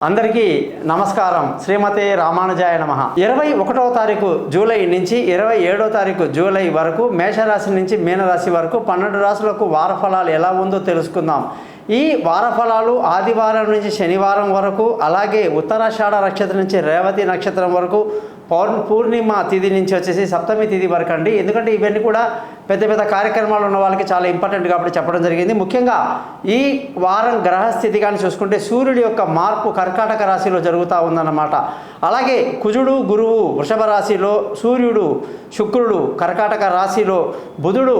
అందరికీ నమస్కారం. శ్రీమతే రామానుజాయ నమః. 21వ తారీఖు జూలై నుంచి 27వ తారీఖు జూలై వరకు మేషరాశి నుంచి మీనరాశి వరకు 12 రాశులకు వారఫలాలు ఎలా ఉందో తెలుసుకుందాం. ఈ వారఫలాలు ఆదివారం నుంచి శనివారం వరకు, అలాగే ఉత్తరాషాఢ నక్షత్రం నుంచి రేవతి నక్షత్రం వరకు, పూర్ణిమ తిథి నుంచి వచ్చేసి సప్తమి తిథి వరకు అండి. ఎందుకంటే ఇవన్నీ కూడా పెద్ద పెద్ద కార్యక్రమాలు ఉన్న వాళ్ళకి చాలా ఇంపార్టెంట్ కాబట్టి చెప్పడం జరిగింది. ముఖ్యంగా ఈ వారం గ్రహస్థితి కానీ చూసుకుంటే సూర్యుడి యొక్క మార్పు కర్కాటక రాశిలో జరుగుతూ ఉందన్నమాట. అలాగే కుజుడు గురువు వృషభ రాశిలో, సూర్యుడు శుక్రుడు కర్కాటక రాశిలో, బుధుడు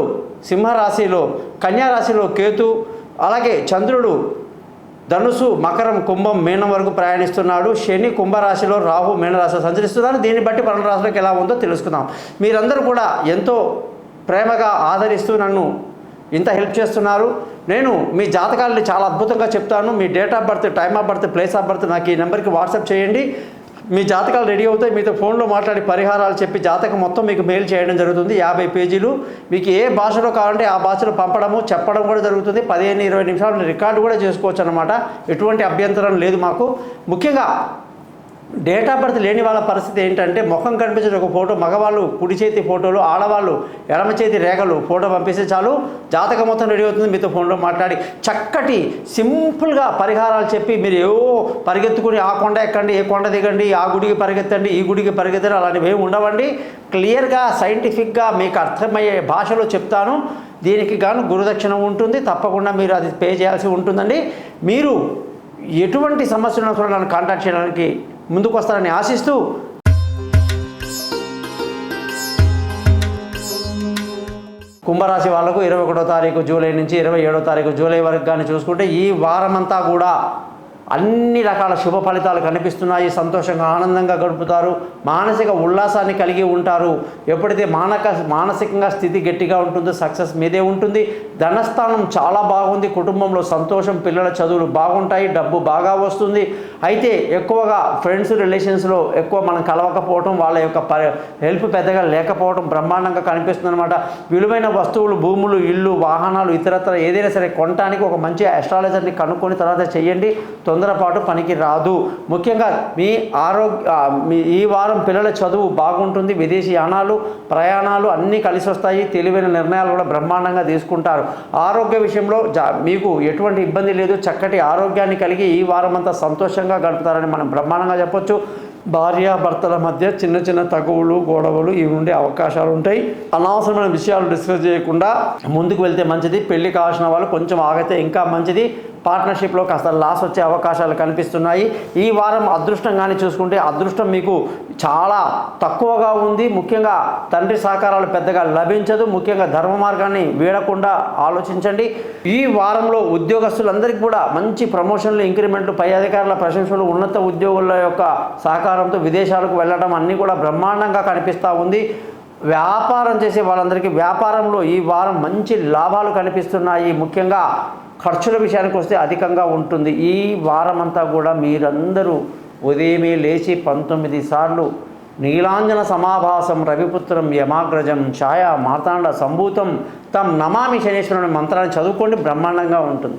సింహరాశిలో, కన్యా రాశిలో కేతు, అలాగే చంద్రుడు ధనుసు మకరం కుంభం మీనం వరకు ప్రయాణిస్తున్నాడు. శని కుంభరాశిలో, రాహు మీనరాశిలో సంచరిస్తున్నారు. దీన్ని బట్టి 12 రాశులకు ఎలా ఉందో తెలుసుకుందాం. మీరందరూ కూడా ఎంతో ప్రేమగా ఆదరిస్తూ నన్ను ఇంత హెల్ప్ చేస్తున్నారు. నేను మీ జాతకాలని చాలా అద్భుతంగా చెప్తాను. మీ date of birth, time of birth, place of birth నాకు ఈ నెంబర్కి వాట్సాప్ చేయండి. మీ జాతకాలు రెడీ అవుతాయి. మీతో ఫోన్లో మాట్లాడి పరిహారాలు చెప్పి జాతకం మొత్తం మీకు మెయిల్ చేయడం జరుగుతుంది. 50 పేజీలు. మీకు ఏ భాషలో కావాలంటే ఆ భాషలో పంపడము చెప్పడం కూడా జరుగుతుంది. 15-20 నిమిషాలు రికార్డు కూడా చేసుకోవచ్చు అన్నమాట. ఎటువంటి అభ్యంతరం లేదు మాకు. ముఖ్యంగా డేట్ ఆఫ్ బర్త్ లేని వాళ్ళ పరిస్థితి ఏంటంటే ముఖం కనిపించిన ఒక ఫోటో, మగవాళ్ళు కుడి చేతి ఫోటోలు, ఆడవాళ్ళు ఎడమ చేతి రేఖలు ఫోటో పంపిస్తే చాలు, జాతకం మొత్తం రెడీ అవుతుంది. మీతో ఫోన్లో మాట్లాడి చక్కటి సింపుల్గా పరిహారాలు చెప్పి మీరు ఏవో పరిగెత్తుకుని ఆ కొండ ఎక్కండి, ఏ కొండ దిగండి, ఆ గుడికి పరిగెత్తండి, ఈ గుడికి పరిగెత్తండి, అలాంటివి ఏమి ఉండవండి. క్లియర్గా సైంటిఫిక్గా మీకు అర్థమయ్యే భాషలో చెప్తాను. దీనికి గాను గురుదక్షిణ ఉంటుంది. తప్పకుండా మీరు అది పే చేయాల్సి ఉంటుందండి. మీరు ఎటువంటి సమస్యలను కూడా నన్ను కాంటాక్ట్ చేయడానికి ముందుకు వస్తారని ఆశిస్తూ, కుంభరాశి వాళ్లకు 21వ తారీఖు జూలై నుంచి 27వ తారీఖు జూలై వరకు కానీ చూసుకుంటే ఈ వారమంతా కూడా అన్ని రకాల శుభ ఫలితాలు కనిపిస్తున్నాయి. సంతోషంగా ఆనందంగా గడుపుతారు. మానసిక ఉల్లాసాన్ని కలిగి ఉంటారు. ఎప్పుడైతే మానసికంగా స్థితి గట్టిగా ఉంటుందో సక్సెస్ మీదే ఉంటుంది. ధనస్థానం చాలా బాగుంది. కుటుంబంలో సంతోషం, పిల్లల చదువులు బాగుంటాయి, డబ్బు బాగా వస్తుంది. అయితే ఎక్కువగా ఫ్రెండ్స్ రిలేషన్స్లో ఎక్కువ మనం కలవకపోవటం, వాళ్ళ యొక్క హెల్ప్ పెద్దగా లేకపోవడం బ్రహ్మాండంగా కనిపిస్తుంది అనమాట. విలువైన వస్తువులు, భూములు, ఇల్లు, వాహనాలు, ఇతరత్ర ఏదైనా సరే కొనడానికి ఒక మంచి అస్ట్రాలజర్ని కనుక్కొని తర్వాత చేయండి. తొందరపాటు పనికి రాదు. ముఖ్యంగా ఈ వారం పిల్లల చదువు బాగుంటుంది. విదేశీ యానాలు, ప్రయాణాలు అన్నీ కలిసి వస్తాయి. తెలివైన నిర్ణయాలు కూడా బ్రహ్మాండంగా తీసుకుంటారు. ఆరోగ్య విషయంలో మీకు ఎటువంటి ఇబ్బంది లేదు. చక్కటి ఆరోగ్యాన్ని కలిగి ఈ వారం అంతా సంతోషంగా గడుపుతారని మనం బ్రహ్మాండంగా చెప్పొచ్చు. భార్యాభర్తల మధ్య చిన్న చిన్న తగువులు, గొడవలు ఇవి ఉండే అవకాశాలు ఉంటాయి. అనవసరమైన విషయాలు డిస్కస్ చేయకుండా ముందుకు వెళ్తే మంచిది. పెళ్లి కావాల్సిన వాళ్ళు కొంచెం ఆగితే ఇంకా మంచిది. పార్ట్నర్షిప్లో కాస్త లాస్ వచ్చే అవకాశాలు కనిపిస్తున్నాయి. ఈ వారం అదృష్టంగానే చూసుకుంటే అదృష్టం మీకు చాలా తక్కువగా ఉంది. ముఖ్యంగా తండ్రి సహకారాలు పెద్దగా లభించదు. ముఖ్యంగా ధర్మ మార్గాన్ని వీడకుండా ఆలోచించండి. ఈ వారంలో ఉద్యోగస్తులందరికీ కూడా మంచి ప్రమోషన్లు, ఇంక్రిమెంట్లు, పై అధికారుల ప్రశంసలు, ఉన్నత ఉద్యోగుల యొక్క సహకారంతో విదేశాలకు వెళ్ళడం అన్నీ కూడా బ్రహ్మాండంగా కనిపిస్తూ ఉంది. వ్యాపారం చేసే వాళ్ళందరికీ వ్యాపారంలో ఈ వారం మంచి లాభాలు కనిపిస్తున్నాయి. ముఖ్యంగా ఖర్చుల విషయానికి వస్తే అధికంగా ఉంటుంది. ఈ వారం అంతా కూడా మీరందరూ ఉదయమే లేచి 19 సార్లు నీలాంజన సమాభాసం రవిపుత్రం యమాగ్రజం ఛాయా మార్తాండ సంభూతం తం నమామి శనేశ్వరుని మంత్రాన్ని చదువుకోండి. బ్రహ్మాండంగా ఉంటుంది.